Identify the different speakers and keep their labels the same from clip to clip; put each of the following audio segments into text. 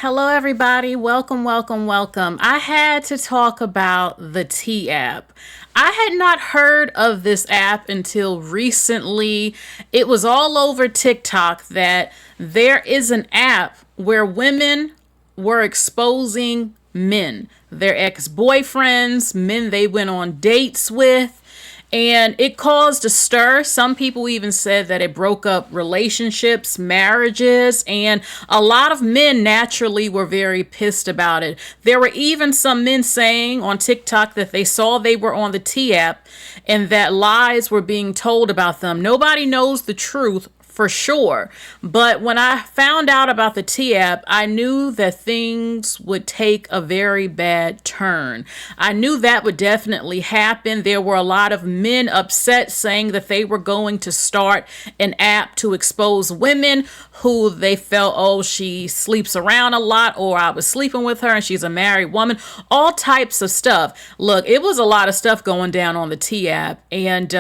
Speaker 1: Hello, everybody. Welcome, welcome, welcome. I had to talk about the T app. I had not heard of this app until recently. It was all over TikTok that there is an app where women were exposing men, their ex boyfriends, men they went on dates with. And it caused a stir. Some people even said that it broke up relationships, marriages, and a lot of men naturally were very pissed about it. There were even some men saying on TikTok that they saw they were on the T app and that lies were being told about them. Nobody knows the truth for sure. But when I found out about the T app, I knew that things would take a very bad turn. I knew that would definitely happen. There were a lot of men upset saying that they were going to start an app to expose women who they felt, oh, she sleeps around a lot, or I was sleeping with her and she's a married woman, all types of stuff. Look, it was a lot of stuff going down on the T app, and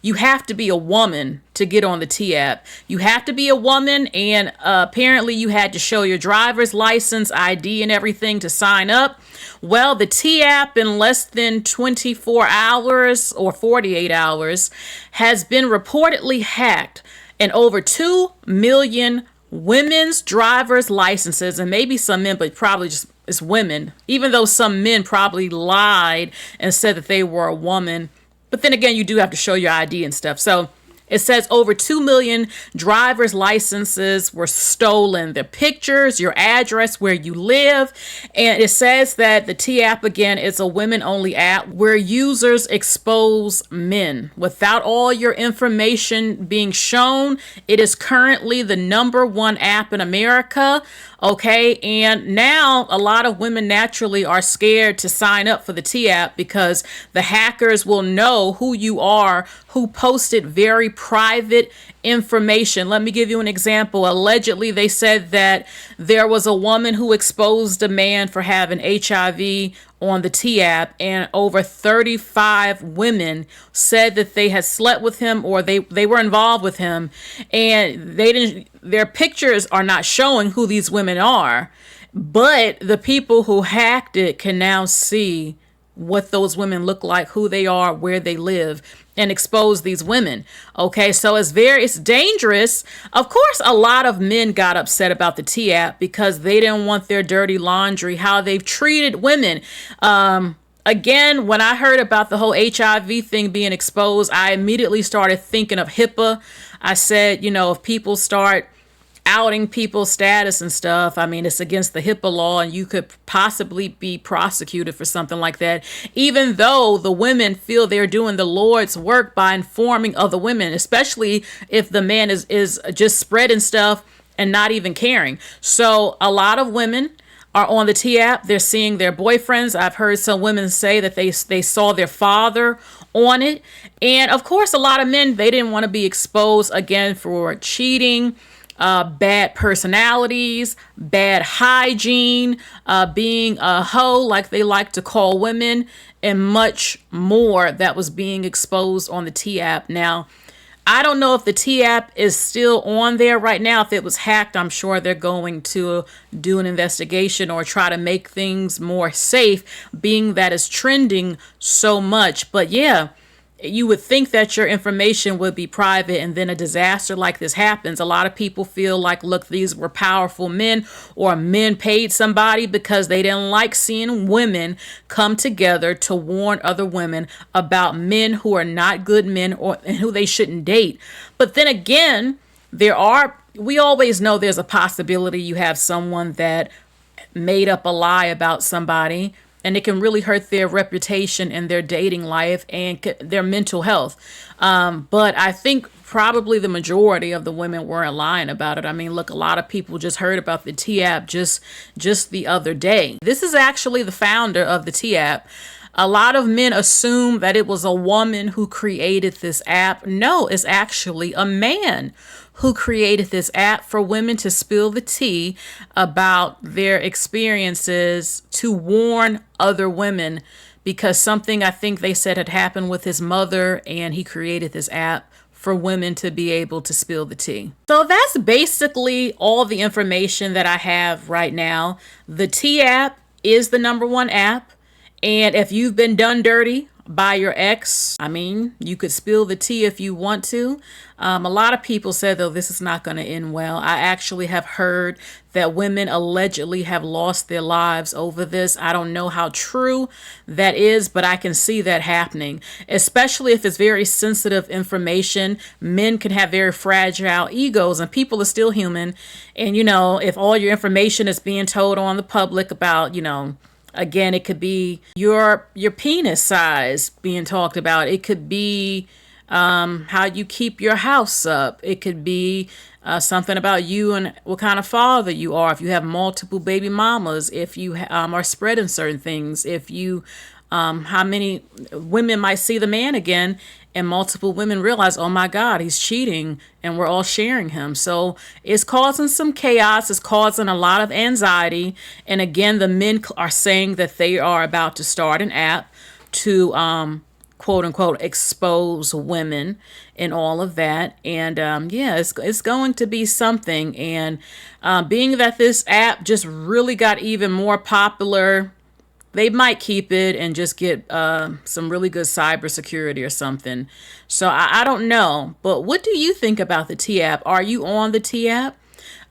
Speaker 1: you have to be a woman to get on the T app. You have to be a woman, and apparently you had to show your driver's license, ID, and everything to sign up. Well, the T app in less than 24 hours or 48 hours has been reportedly hacked, and over 2 million women's driver's licenses, and maybe some men, but probably just it's women, even though some men probably lied and said that they were a woman. But then again, you do have to show your ID and stuff. So it says over 2 million driver's licenses were stolen, their pictures, your address, where you live. And it says that the T app, again, is a women-only app where users expose men. Without all your information being shown, it is currently the #1 app in America. Okay, and now a lot of women naturally are scared to sign up for the T app because the hackers will know who you are, who posted very private information. Let me give you an example. Allegedly, they said that there was a woman who exposed a man for having HIV on the T app, and over 35 women said that they had slept with him or they were involved with him, and their pictures are not showing who these women are, but the people who hacked it can now see what those women look like, who they are, where they live, and expose these women. Okay, so it's dangerous. Of course, a lot of men got upset about the T app because they didn't want their dirty laundry, how they've treated women. Again, when I heard about the whole HIV thing being exposed, I immediately started thinking of HIPAA. I said, if people start outing people's status and stuff, I mean, it's against the HIPAA law and you could possibly be prosecuted for something like that, even though the women feel they're doing the Lord's work by informing other women, especially if the man is just spreading stuff and not even caring. So a lot of women are on the T app. They're seeing their boyfriends. I've heard some women say that they saw their father on it. And of course, a lot of men, they didn't want to be exposed again for cheating, bad personalities, bad hygiene, being a hoe, like they like to call women, and much more that was being exposed on the T app. Now, I don't know if the T app is still on there right now. If it was hacked, I'm sure they're going to do an investigation or try to make things more safe, being that it's trending so much. But yeah, you would think that your information would be private, and then a disaster like this happens. A lot of people feel like, look, these were powerful men, or men paid somebody because they didn't like seeing women come together to warn other women about men who are not good men and who they shouldn't date. But then again, we always know there's a possibility you have someone that made up a lie about somebody, and it can really hurt their reputation and their dating life and their mental health. But I think probably the majority of the women weren't lying about it. I mean, look, a lot of people just heard about the T app just the other day. This is actually the founder of the T app. A lot of men assume that it was a woman who created this app. No, it's actually a man who created this app for women to spill the tea about their experiences, to warn other women, because something I think they said had happened with his mother, and he created this app for women to be able to spill the tea. So that's basically all the information that I have right now. The T app is the number one app. And if you've been done dirty by your ex, I mean, you could spill the tea if you want to. A lot of people said, though, this is not going to end well. I actually have heard that women allegedly have lost their lives over this. I don't know how true that is, but I can see that happening, especially if it's very sensitive information. Men can have very fragile egos, and people are still human. And, if all your information is being told on the public about, again, it could be your penis size being talked about. It could be how you keep your house up. It could be something about you and what kind of father you are. If you have multiple baby mamas, if you are spreading certain things, if you how many women might see the man again, and multiple women realize, oh my God, he's cheating, and we're all sharing him. So it's causing some chaos. It's causing a lot of anxiety. And again, the men are saying that they are about to start an app to quote unquote expose women and all of that. And it's going to be something. And being that this app just really got even more popular, they might keep it and just get some really good cybersecurity or something. So I don't know. But what do you think about the T app? Are you on the T app?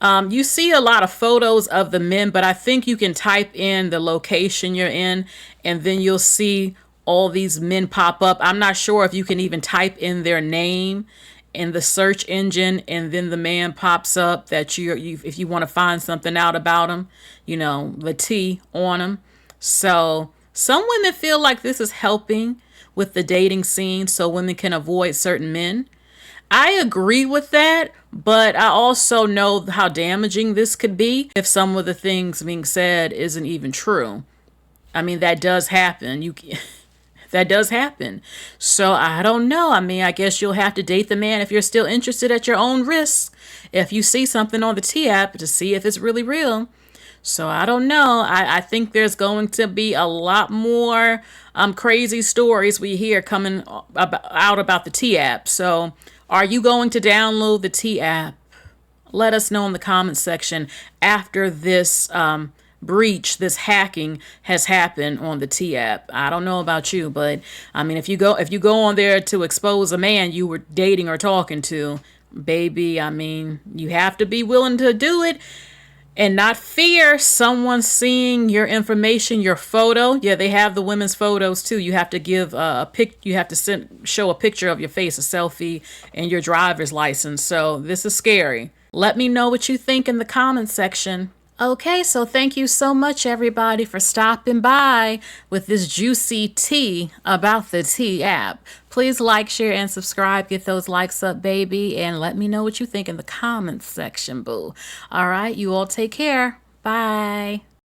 Speaker 1: You see a lot of photos of the men, but I think you can type in the location you're in, and then you'll see all these men pop up. I'm not sure if you can even type in their name in the search engine, and then the man pops up that you if you want to find something out about him, the T on him. So some women feel like this is helping with the dating scene so women can avoid certain men. I agree with that, but I also know how damaging this could be if some of the things being said isn't even true. I mean, that does happen. That does happen. So I don't know. I mean, I guess you'll have to date the man if you're still interested at your own risk. If you see something on the T app to see if it's really real. So I don't know. I think there's going to be a lot more crazy stories we hear coming out about the T app. So are you going to download the T app? Let us know in the comments section after this breach, this hacking has happened on the T app. I don't know about you, but I mean, if you go on there to expose a man you were dating or talking to, baby, I mean, you have to be willing to do it. And not fear someone seeing your information, your photo. Yeah, they have the women's photos too. You have to give you have to show a picture of your face, a selfie, and your driver's license. So this is scary. Let me know what you think in the comments section. Okay, so thank you so much, everybody, for stopping by with this juicy tea about the T app. Please like, share, and subscribe. Get those likes up, baby, and let me know what you think in the comments section, boo. All right, you all take care. Bye.